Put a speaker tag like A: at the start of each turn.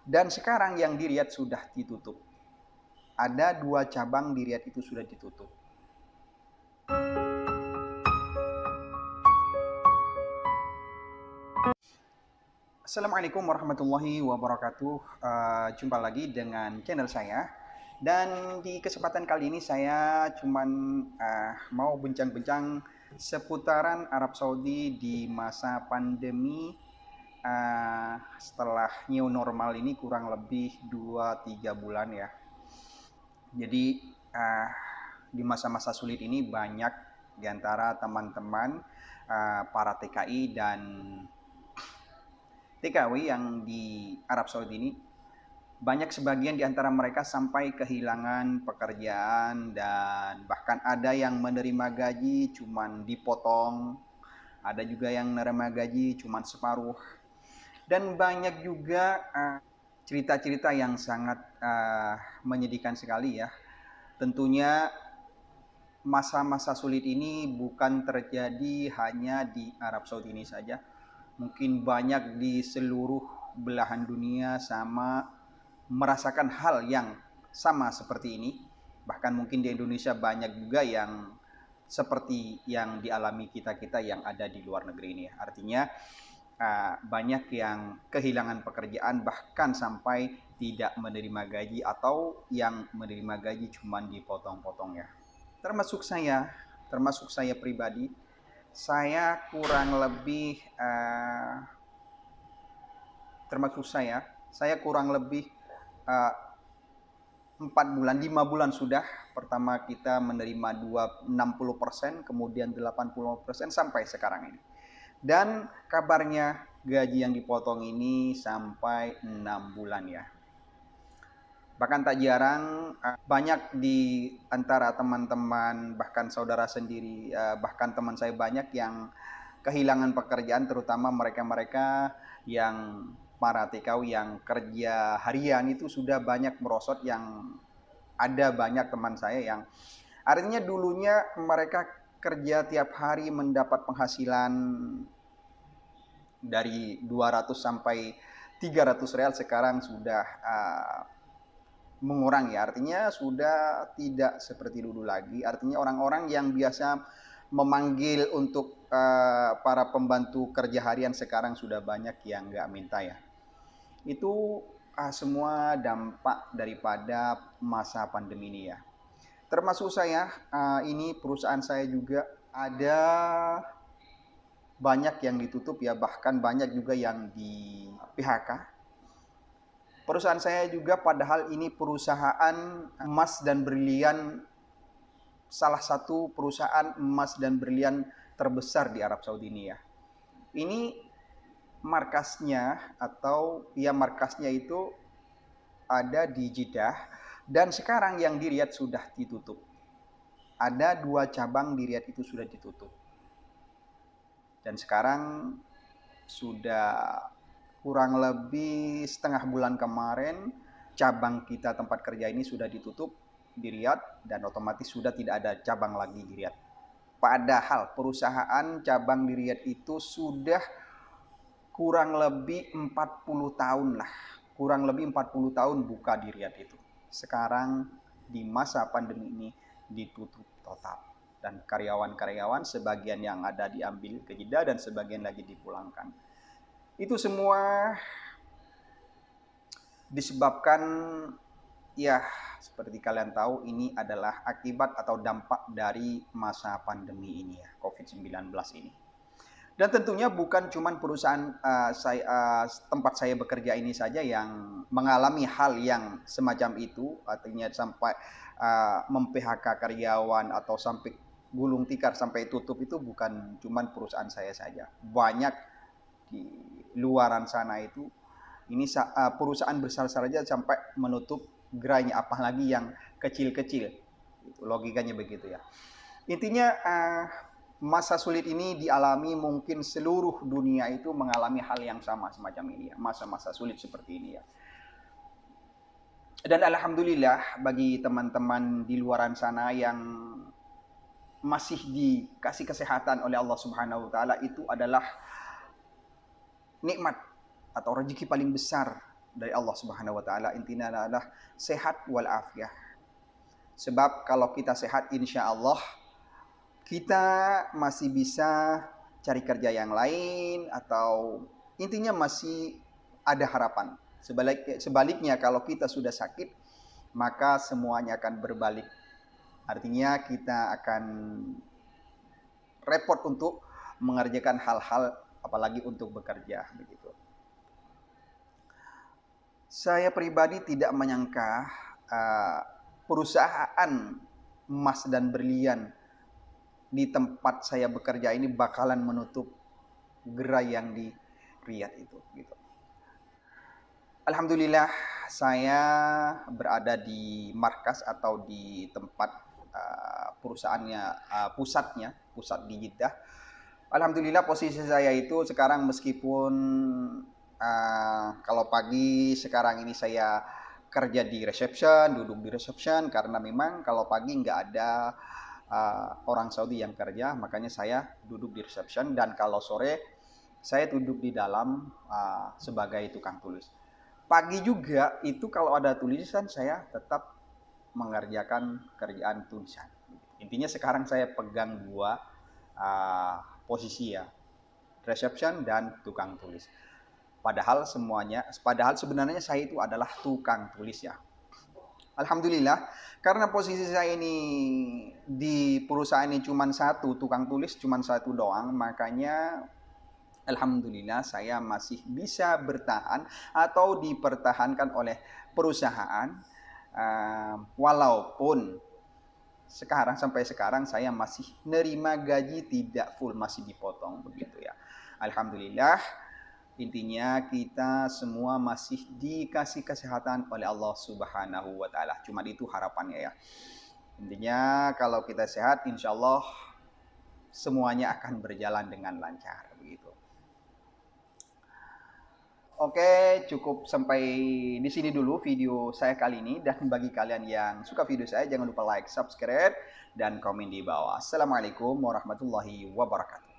A: Dan sekarang yang di Riyadh sudah ditutup. Ada 2 cabang di Riyadh itu sudah ditutup. Assalamualaikum warahmatullahi wabarakatuh. Jumpa lagi dengan channel saya. Dan di kesempatan kali ini saya cuman mau bincang-bincang seputaran Arab Saudi di masa pandemi, setelah new normal ini kurang lebih 2-3 bulan ya. Jadi di masa-masa sulit ini banyak di antara teman-teman para TKI dan TKW yang di Arab Saudi ini, banyak sebagian di antara mereka sampai kehilangan pekerjaan dan bahkan ada yang menerima gaji cuman dipotong, ada juga yang menerima gaji cuman separuh, dan banyak juga cerita-cerita yang sangat menyedihkan sekali ya. Tentunya masa-masa sulit ini bukan terjadi hanya di Arab Saudi ini saja. Mungkin banyak di seluruh belahan dunia sama merasakan hal yang sama seperti ini. Bahkan mungkin di Indonesia banyak juga yang seperti yang dialami kita-kita yang ada di luar negeri ini. Artinya banyak yang kehilangan pekerjaan bahkan sampai tidak menerima gaji atau yang menerima gaji cuma dipotong-potong ya. Termasuk saya pribadi. Saya kurang lebih kurang lebih 4 bulan, 5 bulan sudah. Pertama kita menerima 60%, kemudian 80% sampai sekarang ini. Dan kabarnya gaji yang dipotong ini sampai 6 bulan ya. Bahkan tak jarang banyak di antara teman-teman, bahkan saudara sendiri, bahkan teman saya banyak yang kehilangan pekerjaan, terutama mereka-mereka yang para TKW yang kerja harian itu sudah banyak merosot. Yang ada banyak teman saya yang artinya dulunya mereka kerja tiap hari mendapat penghasilan dari 200 sampai 300 real, sekarang sudah mengurang ya, artinya sudah tidak seperti dulu lagi. Artinya orang-orang yang biasa memanggil untuk para pembantu kerja harian sekarang sudah banyak yang nggak minta ya. Itu semua dampak daripada masa pandemi ini ya. Termasuk saya, ini perusahaan saya juga ada banyak yang ditutup ya, bahkan banyak juga yang di PHK. Perusahaan saya juga padahal ini perusahaan emas dan berlian, salah satu perusahaan emas dan berlian terbesar di Arab Saudi ini ya. Ini markasnya itu ada di Jeddah, dan sekarang yang di Riyadh sudah ditutup. Ada 2 cabang di Riyadh itu sudah ditutup. Dan sekarang sudah kurang lebih setengah bulan kemarin cabang kita tempat kerja ini sudah ditutup di Riyadh, dan otomatis sudah tidak ada cabang lagi di Riyadh. Padahal perusahaan cabang di Riyadh itu sudah kurang lebih 40 tahun lah. Kurang lebih 40 tahun buka di Riyadh itu. Sekarang di masa pandemi ini ditutup total. Dan karyawan-karyawan sebagian yang ada diambil ke Jeddah dan sebagian lagi dipulangkan. Itu semua disebabkan ya, seperti kalian tahu, ini adalah akibat atau dampak dari masa pandemi ini ya, COVID-19 ini. Dan tentunya bukan cuma perusahaan tempat saya bekerja ini saja yang mengalami hal yang semacam itu, artinya sampai mem-PHK karyawan atau sampai gulung tikar sampai tutup. Itu bukan cuma perusahaan saya saja. Banyak di luaran sana itu ini perusahaan besar saja sampai menutup gerainya, apalagi yang kecil-kecil. Logikanya begitu ya. Intinya masa sulit ini dialami, mungkin seluruh dunia itu mengalami hal yang sama semacam ini ya, masa-masa sulit seperti ini ya. Dan alhamdulillah bagi teman-teman di luaran sana yang masih dikasih kesehatan oleh Allah Subhanahu wa taala, itu adalah nikmat atau rezeki paling besar dari Allah Subhanahu wa taala. Intinya adalah sehat wal afiah. Sebab kalau kita sehat, insya Allah kita masih bisa cari kerja yang lain, atau intinya masih ada harapan. Sebaliknya kalau kita sudah sakit, maka semuanya akan berbalik. Artinya kita akan repot untuk mengerjakan hal-hal, apalagi untuk bekerja begitu. Saya pribadi tidak menyangka perusahaan emas dan berlian di tempat saya bekerja ini bakalan menutup gerai yang di Riyadh itu gitu. Alhamdulillah saya berada di markas atau di tempat perusahaannya, pusat di Jeddah. Alhamdulillah posisi saya itu sekarang, meskipun kalau pagi sekarang ini saya kerja di reception, duduk di reception, karena memang kalau pagi nggak ada orang Saudi yang kerja, makanya saya duduk di reception. Dan kalau sore saya duduk di dalam sebagai tukang tulis. Pagi juga itu kalau ada tulisan saya tetap mengerjakan kerjaan tulisan. Intinya sekarang saya pegang dua posisi ya, reception dan tukang tulis. Padahal sebenarnya saya itu adalah tukang tulis ya. Alhamdulillah, karena posisi saya ini di perusahaan ini cuma satu, tukang tulis cuma satu doang, makanya alhamdulillah saya masih bisa bertahan atau dipertahankan oleh perusahaan, walaupun sampai sekarang saya masih nerima gaji tidak full, masih dipotong begitu ya. Alhamdulillah, intinya kita semua masih dikasih kesehatan oleh Allah Subhanahu wa taala. Cuma itu harapannya ya. Intinya kalau kita sehat, insya Allah semuanya akan berjalan dengan lancar begitu. Oke, cukup sampai di sini dulu video saya kali ini. Dan bagi kalian yang suka video saya, jangan lupa like, subscribe, dan komen di bawah. Assalamualaikum warahmatullahi wabarakatuh.